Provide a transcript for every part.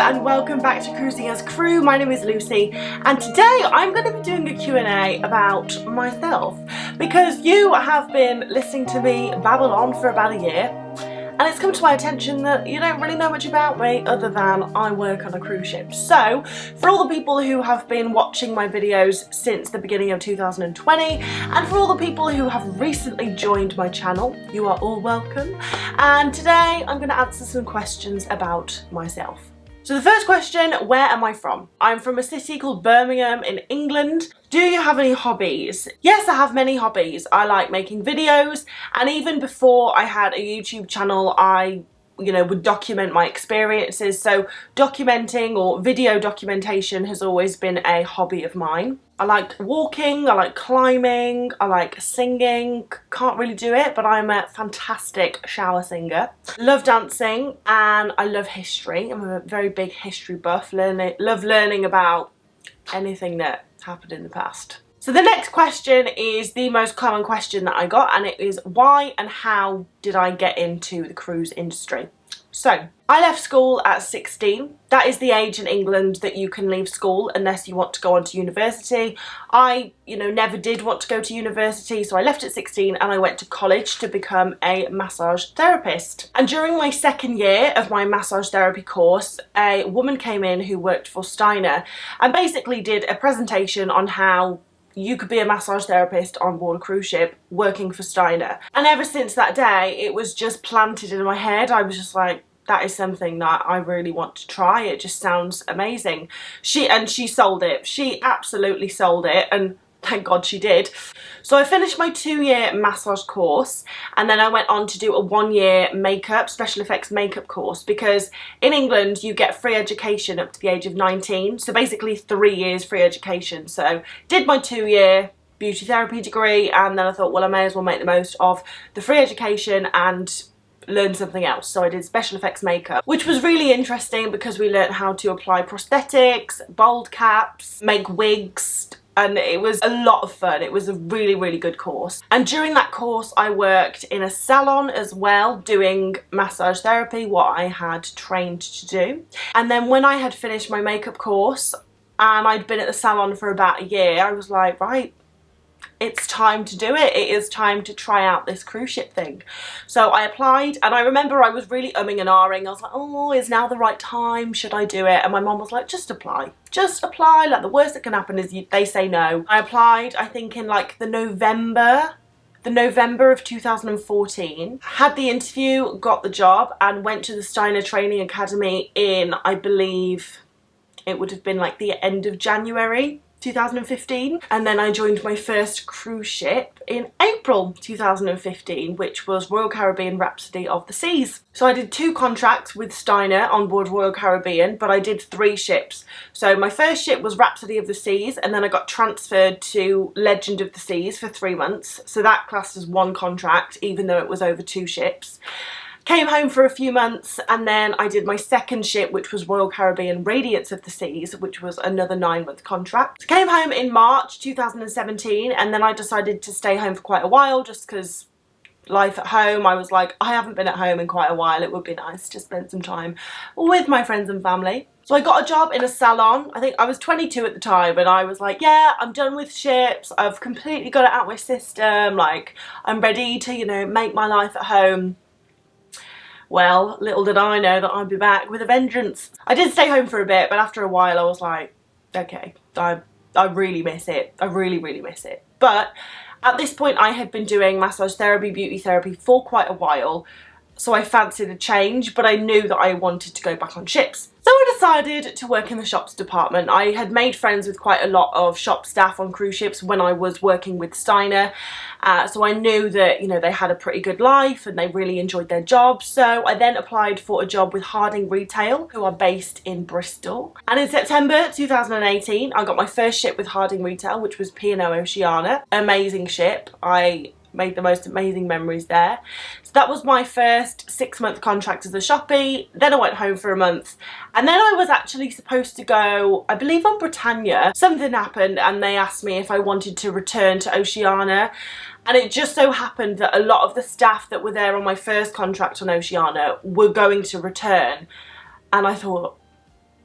and welcome back to Cruising as Crew. My name is Lucy and today I'm going to be doing a Q&A about myself because you have been listening to me babble on for about a year and it's come to my attention that you don't really know much about me other than I work on a cruise ship. So for all the people who have been watching my videos since the beginning of 2020 and for all the people who have recently joined my channel, you are all welcome. And today I'm going to answer some questions about myself. So the first question, where am I from? I'm from a city called Birmingham in England. Do you have any hobbies? Yes, I have many hobbies. I like making videos, and even before I had a YouTube channel, I would document my experiences. So documenting or video documentation has always been a hobby of mine. I like walking, I like climbing, I like singing. Can't really do it, but I'm a fantastic shower singer. Love dancing and I love history. I'm a very big history buff. Love learning about anything that happened in the past. So the next question is the most common question that I got, and it is why and how did I get into the cruise industry? So I left school at 16. That is the age in England that you can leave school unless you want to go on to university. I, never did want to go to university, so I left at 16 and I went to college to become a massage therapist. And during my second year of my massage therapy course, a woman came in who worked for Steiner and basically did a presentation on how you could be a massage therapist on board a cruise ship working for Steiner. And ever since that day, it was just planted in my head. I was just like, that is something that I really want to try. It just sounds amazing. She sold it. She absolutely sold it, and thank God she did. So I finished my 2-year massage course and then I went on to do a 1-year makeup, special effects makeup course, because in England you get free education up to the age of 19. So basically 3 years free education. So did my 2-year beauty therapy degree and then I thought, well, I may as well make the most of the free education and learn something else. So I did special effects makeup, which was really interesting because we learned how to apply prosthetics, bald caps, make wigs, and it was a lot of fun. It was a really, really good course. And during that course, I worked in a salon as well, doing massage therapy, what I had trained to do. And then when I had finished my makeup course and I'd been at the salon for about a year, I was like, right, it's time to do it. It is time to try out this cruise ship thing. So I applied and I remember I was really umming and ahhing. I was like, oh, is now the right time? Should I do it? And my mom was like, just apply. Just apply. Like, the worst that can happen is they say no. I applied, I think in like the November of 2014, had the interview, got the job and went to the Steiner Training Academy in, I believe it would have been like the end of January 2015, and then I joined my first cruise ship in April 2015, which was Royal Caribbean Rhapsody of the Seas. So I did 2 contracts with Steiner on board Royal Caribbean, but I did 3 ships. So my first ship was Rhapsody of the Seas, and then I got transferred to Legend of the Seas for 3 months. So that classed as 1 contract, even though it was over 2 ships. Came home for a few months and then I did my second ship, which was Royal Caribbean Radiance of the Seas, which was another 9-month contract. Came home in March 2017 and then I decided to stay home for quite a while just because life at home. I was like, I haven't been at home in quite a while. It would be nice to spend some time with my friends and family. So I got a job in a salon. I think I was 22 at the time and I was like, yeah, I'm done with ships. I've completely got it out of my system. Like, I'm ready to, make my life at home. Well, little did I know that I'd be back with a vengeance. I did stay home for a bit, but after a while I was like, okay, I really miss it. I really, really miss it. But at this point I had been doing massage therapy, beauty therapy for quite a while, so I fancied a change, but I knew that I wanted to go back on ships. So I decided to work in the shops department. I had made friends with quite a lot of shop staff on cruise ships when I was working with Steiner. So I knew that, they had a pretty good life and they really enjoyed their job. So I then applied for a job with Harding Retail, who are based in Bristol. And in September 2018, I got my first ship with Harding Retail, which was P&O Oceania. Amazing ship. I made the most amazing memories there. So that was my first 6-month contract as a shoppie. Then I went home for a month and then I was actually supposed to go, I believe, on Britannia. Something happened and they asked me if I wanted to return to Oceania, and it just so happened that a lot of the staff that were there on my first contract on Oceania were going to return, and I thought,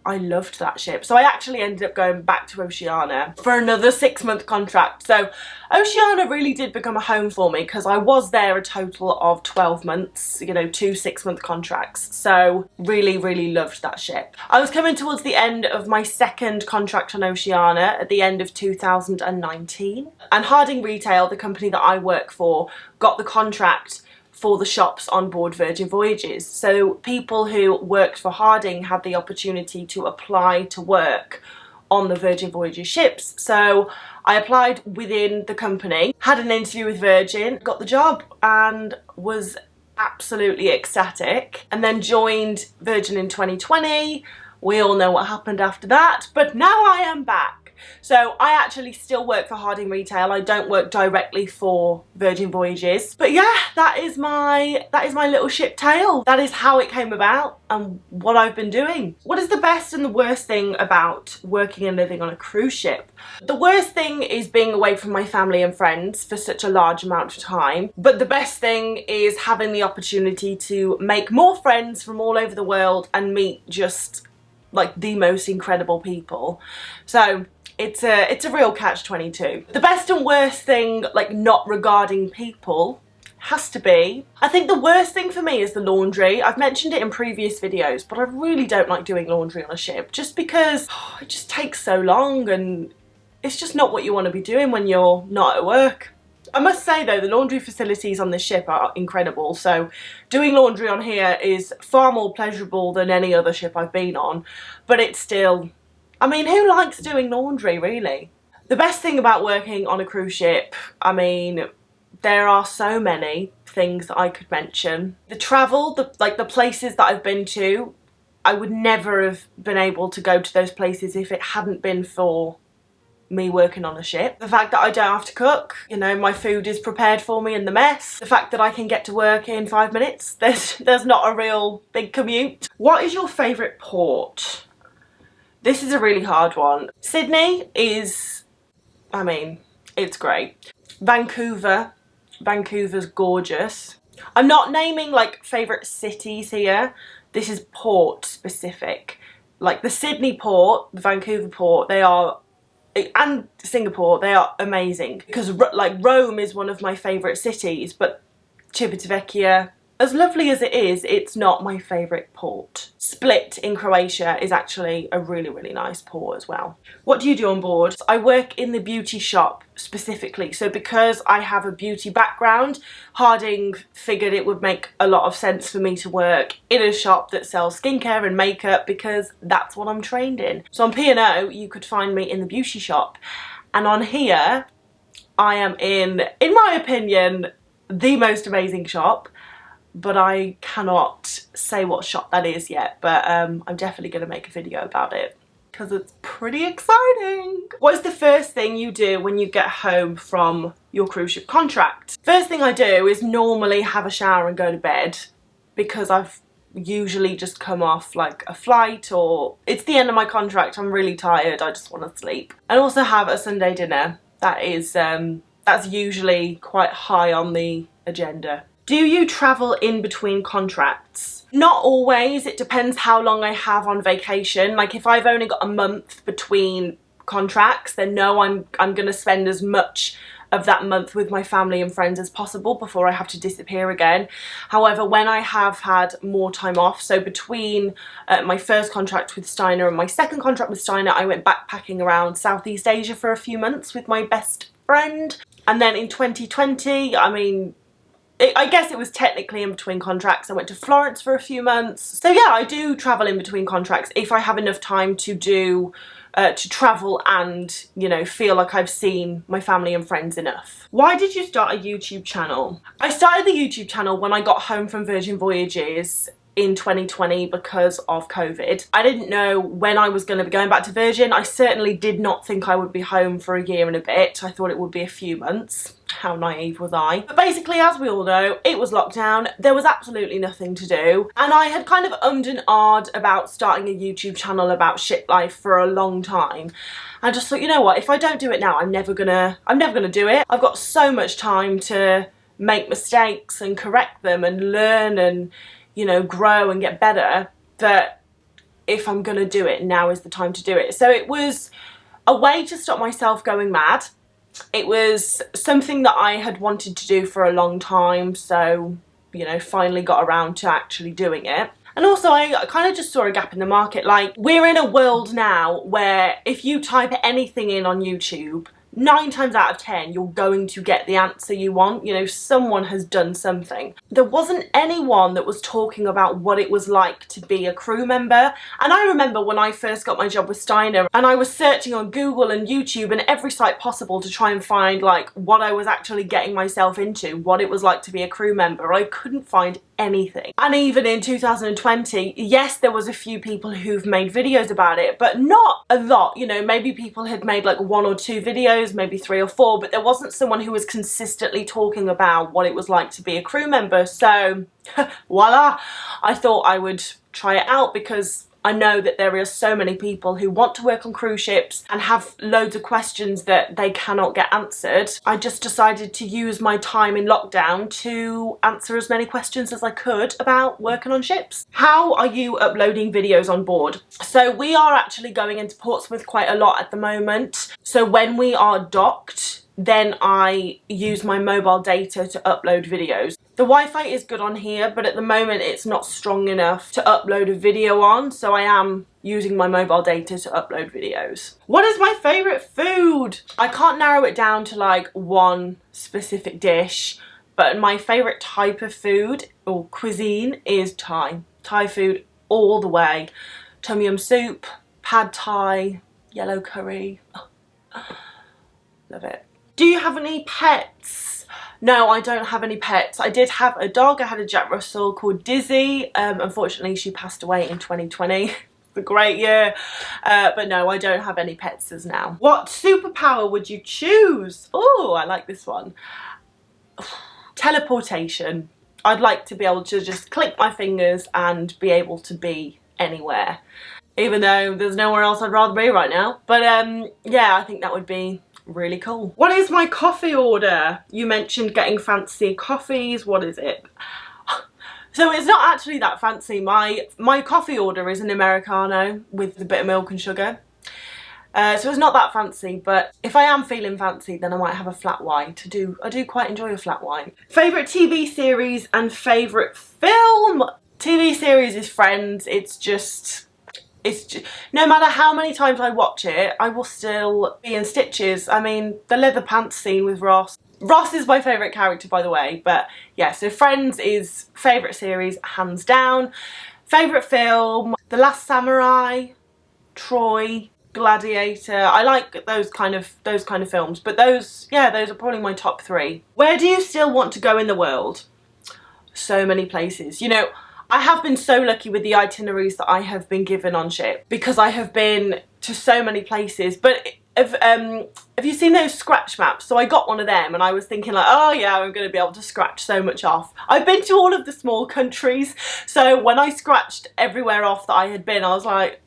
I loved that ship. So I actually ended up going back to Oceania for another 6-month contract. So Oceania really did become a home for me because I was there a total of 12 months, you know, 2 6-month contracts. So really, really loved that ship. I was coming towards the end of my second contract on Oceania at the end of 2019. And Harding Retail, the company that I work for, got the contract for the shops on board Virgin Voyages. So people who worked for Harding had the opportunity to apply to work on the Virgin Voyages ships. So I applied within the company, had an interview with Virgin, got the job and was absolutely ecstatic, and then joined Virgin in 2020. We all know what happened after that, but now I am back. So I actually still work for Harding Retail. I don't work directly for Virgin Voyages. But yeah, that is my little ship tale. That is how it came about and what I've been doing. What is the best and the worst thing about working and living on a cruise ship? The worst thing is being away from my family and friends for such a large amount of time. But the best thing is having the opportunity to make more friends from all over the world and meet just like the most incredible people. So it's a real catch-22. The best and worst thing, like not regarding people, has to be, I think the worst thing for me is the laundry. I've mentioned it in previous videos, but I really don't like doing laundry on a ship just because it just takes so long and it's just not what you want to be doing when you're not at work. I must say though, the laundry facilities on this ship are incredible, so doing laundry on here is far more pleasurable than any other ship I've been on, but it's still, I mean, who likes doing laundry really? The best thing about working on a cruise ship, I mean, there are so many things that I could mention. The travel, the places that I've been to, I would never have been able to go to those places if it hadn't been for me working on a ship. The fact that I don't have to cook, you know, my food is prepared for me in the mess. The fact that I can get to work in 5 minutes. There's not a real big commute. What is your favourite port? This is a really hard one. Sydney is, I mean, it's great. Vancouver's gorgeous. I'm not naming like favourite cities here. This is port specific. Like the Sydney port, the Vancouver port, they are, and Singapore, they are amazing. Because like Rome is one of my favourite cities, but Civitavecchia, as lovely as it is, it's not my favourite port. Split in Croatia is actually a really, really nice port as well. What do you do on board? I work in the beauty shop specifically. So because I have a beauty background, Harding figured it would make a lot of sense for me to work in a shop that sells skincare and makeup because that's what I'm trained in. So on P&O, you could find me in the beauty shop. And on here, I am in my opinion, the most amazing shop. But I cannot say what shop that is yet, but I'm definitely going to make a video about it because it's pretty exciting. What is the first thing you do when you get home from your cruise ship contract? First thing I do is normally have a shower and go to bed because I've usually just come off like a flight or it's the end of my contract, I'm really tired, I just want to sleep. And also have a Sunday dinner. That is, that's usually quite high on the agenda. Do you travel in between contracts? Not always, it depends how long I have on vacation. Like if I've only got a month between contracts, then no, I'm gonna spend as much of that month with my family and friends as possible before I have to disappear again. However, when I have had more time off, so between my first contract with Steiner and my second contract with Steiner, I went backpacking around Southeast Asia for a few months with my best friend. And then in 2020, I mean, I guess it was technically in between contracts. I went to Florence for a few months. So yeah, I do travel in between contracts if I have enough time to do, to travel and, you know, feel like I've seen my family and friends enough. Why did you start a YouTube channel? I started the YouTube channel when I got home from Virgin Voyages in 2020 because of COVID. I didn't know when I was going to be going back to Virgin. I certainly did not think I would be home for a year and a bit. I thought it would be a few months. How naive was I? But basically, as we all know, it was lockdown. There was absolutely nothing to do. And I had kind of ummed and ahed about starting a YouTube channel about ship life for a long time. I just thought, you know what, if I don't do it now, I'm never gonna do it. I've got so much time to make mistakes and correct them and learn and, you know, grow and get better that if I'm gonna do it, now is the time to do it. So it was a way to stop myself going mad. It was something that I had wanted to do for a long time, so, you know, finally got around to actually doing it. And also I kind of just saw a gap in the market. Like, we're in a world now where if you type anything in on YouTube, 9 times out of 10 you're going to get the answer you want. You know, someone has done something. There wasn't anyone that was talking about what it was like to be a crew member. And I remember when I first got my job with Steiner and I was searching on Google and YouTube and every site possible to try and find like what I was actually getting myself into, what it was like to be a crew member. I couldn't find anything. And even in 2020, yes, there was a few people who've made videos about it, but not a lot. You know, maybe people had made like 1 or 2 videos, maybe 3 or 4, but there wasn't someone who was consistently talking about what it was like to be a crew member. So voila, I thought I would try it out, because I know that there are so many people who want to work on cruise ships and have loads of questions that they cannot get answered. I just decided to use my time in lockdown to answer as many questions as I could about working on ships. How are you uploading videos on board? So we are actually going into Portsmouth quite a lot at the moment. So when we are docked, then I use my mobile data to upload videos. The Wi-Fi is good on here, but at the moment it's not strong enough to upload a video on, so I am using my mobile data to upload videos. What is my favourite food? I can't narrow it down to like one specific dish, but my favourite type of food or cuisine is Thai. Thai food all the way. Tom yum soup, pad thai, yellow curry. Love it. Do you have any pets? No, I don't have any pets. I did have a dog. I had a Jack Russell called Dizzy. Unfortunately, she passed away in 2020. A great year. But no, I don't have any pets as now. What superpower would you choose? Oh, I like this one. Teleportation. I'd like to be able to just click my fingers and be able to be anywhere. Even though there's nowhere else I'd rather be right now. But yeah, I think that would be really cool. What is my coffee order? You mentioned getting fancy coffees. What is it? So it's not actually that fancy. My coffee order is an Americano with a bit of milk and sugar. So it's not that fancy, but if I am feeling fancy, then I might have a flat white. I do quite enjoy a flat white. Favourite TV series and favourite film? TV series is Friends. It's just no matter how many times I watch it, I will still be in stitches. I mean, the leather pants scene with Ross. Ross is my favourite character, by the way, but yeah, so Friends is favourite series, hands down. Favourite film, The Last Samurai, Troy, Gladiator. I like those kind of films, but those are probably my top 3. Where do you still want to go in the world? So many places. You know, I have been so lucky with the itineraries that I have been given on ship, because I have been to so many places. But have you seen those scratch maps? So I got one of them and I was thinking like, oh yeah, I'm going to be able to scratch so much off. I've been to all of the small countries, so when I scratched everywhere off that I had been, I was like,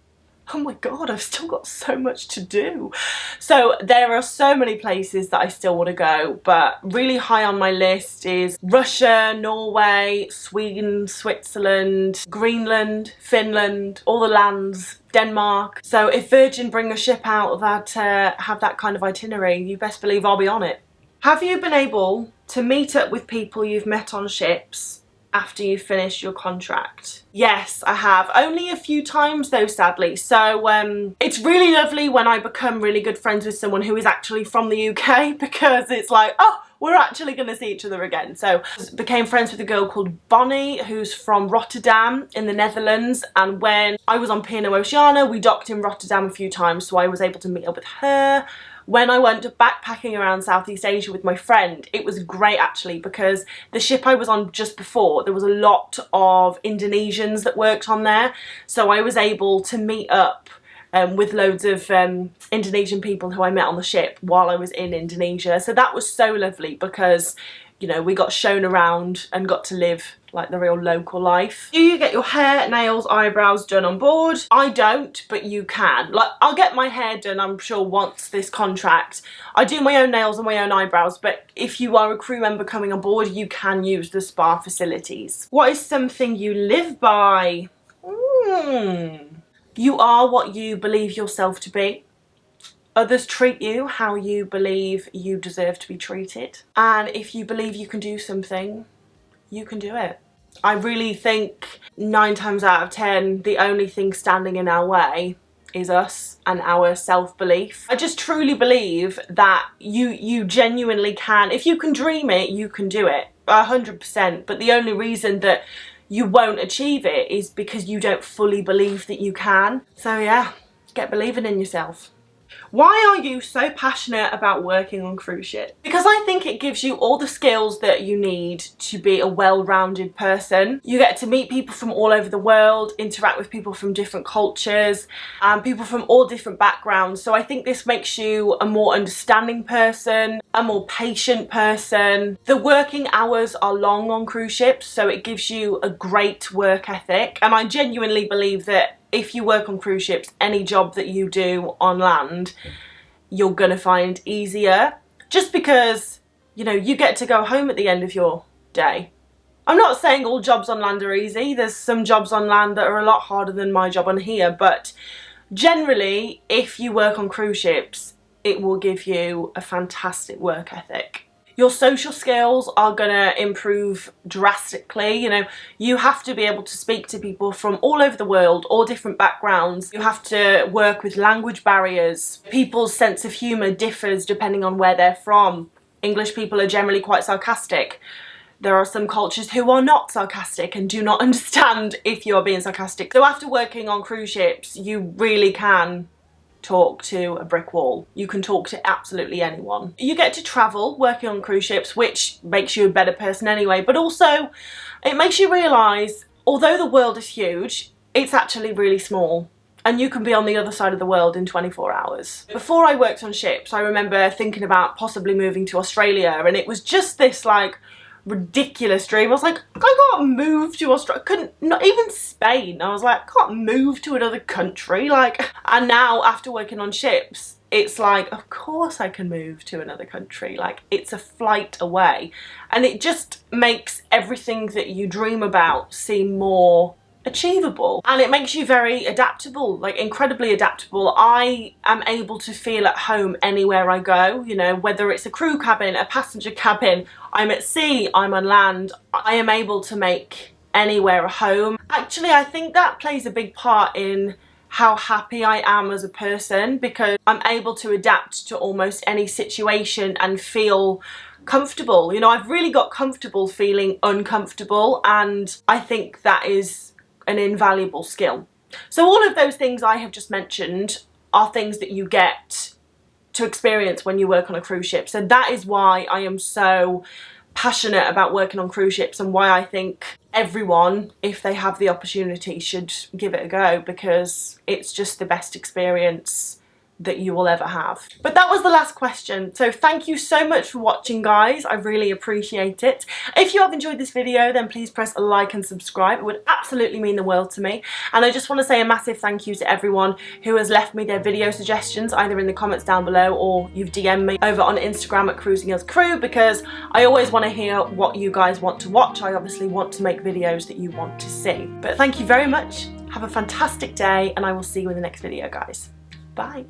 oh my god, I've still got so much to do. So there are so many places that I still want to go, but really high on my list is Russia, Norway, Sweden, Switzerland, Greenland, Finland, all the lands, Denmark. So if Virgin bring a ship out that have that kind of itinerary, you best believe I'll be on it. Have you been able to meet up with people you've met on ships after you finish your contract? Yes, I have. Only a few times though, sadly. So it's really lovely when I become really good friends with someone who is actually from the UK, because it's like, oh, we're actually going to see each other again. So I became friends with a girl called Bonnie, who's from Rotterdam in the Netherlands, and when I was on P&O Oceania, we docked in Rotterdam a few times, so I was able to meet up with her. When I went backpacking around Southeast Asia with my friend, it was great actually, because the ship I was on just before, there was a lot of Indonesians that worked on there, so I was able to meet up with loads of Indonesian people who I met on the ship while I was in Indonesia. So that was so lovely, because you know, we got shown around and got to live like the real local life. Do you get your hair, nails, eyebrows done on board? I don't, but you can. Like, I'll get my hair done, I'm sure, once this contract. I do my own nails and my own eyebrows, but if you are a crew member coming on board, you can use the spa facilities. What is something you live by? You are what you believe yourself to be. Others treat you how you believe you deserve to be treated. And if you believe you can do something, you can do it. I really think 9 times out of 10, the only thing standing in our way is us and our self-belief. I just truly believe that you genuinely can. If you can dream it, you can do it, 100%. But the only reason that you won't achieve it is because you don't fully believe that you can. So yeah, get believing in yourself. Why are you so passionate about working on cruise ships? Because I think it gives you all the skills that you need to be a well-rounded person. You get to meet people from all over the world, interact with people from different cultures, and people from all different backgrounds. So I think this makes you a more understanding person, a more patient person. The working hours are long on cruise ships, so it gives you a great work ethic. And I genuinely believe that if you work on cruise ships, any job that you do on land, you're gonna find easier. Just because, you know, you get to go home at the end of your day. I'm not saying all jobs on land are easy. There's some jobs on land that are a lot harder than my job on here, but generally, if you work on cruise ships, it will give you a fantastic work ethic. Your social skills are gonna improve drastically. You know, you have to be able to speak to people from all over the world, all different backgrounds. You have to work with language barriers. People's sense of humour differs depending on where they're from. English people are generally quite sarcastic. There are some cultures who are not sarcastic and do not understand if you're being sarcastic. So after working on cruise ships, you really can talk to a brick wall. You can talk to absolutely anyone. You get to travel working on cruise ships, which makes you a better person anyway, but also it makes you realise, although the world is huge, it's actually really small. And you can be on the other side of the world in 24 hours. Before I worked on ships, I remember thinking about possibly moving to Australia, and it was just this like ridiculous dream. I was like, I can't move to Australia. Not even Spain. I was like, I can't move to another country. Like, and now after working on ships, it's like, of course I can move to another country. Like, it's a flight away. And it just makes everything that you dream about seem more achievable, and it makes you very adaptable, like incredibly adaptable. I am able to feel at home anywhere I go, you know, whether it's a crew cabin, a passenger cabin, I'm at sea, I'm on land, I am able to make anywhere a home. Actually, I think that plays a big part in how happy I am as a person, because I'm able to adapt to almost any situation and feel comfortable. You know, I've really got comfortable feeling uncomfortable, and I think that is an invaluable skill. So all of those things I have just mentioned are things that you get to experience when you work on a cruise ship. So that is why I am so passionate about working on cruise ships, and why I think everyone, if they have the opportunity, should give it a go, because it's just the best experience that you will ever have. But that was the last question, so thank you so much for watching, guys. I really appreciate it. If you have enjoyed this video, then please press a like and subscribe. It would absolutely mean the world to me. And I just want to say a massive thank you to everyone who has left me their video suggestions, either in the comments down below or you've DM'd me over on Instagram at Cruising as Crew, because I always want to hear what you guys want to watch. I obviously want to make videos that you want to see. But thank you very much. Have a fantastic day, and I will see you in the next video, guys. Bye.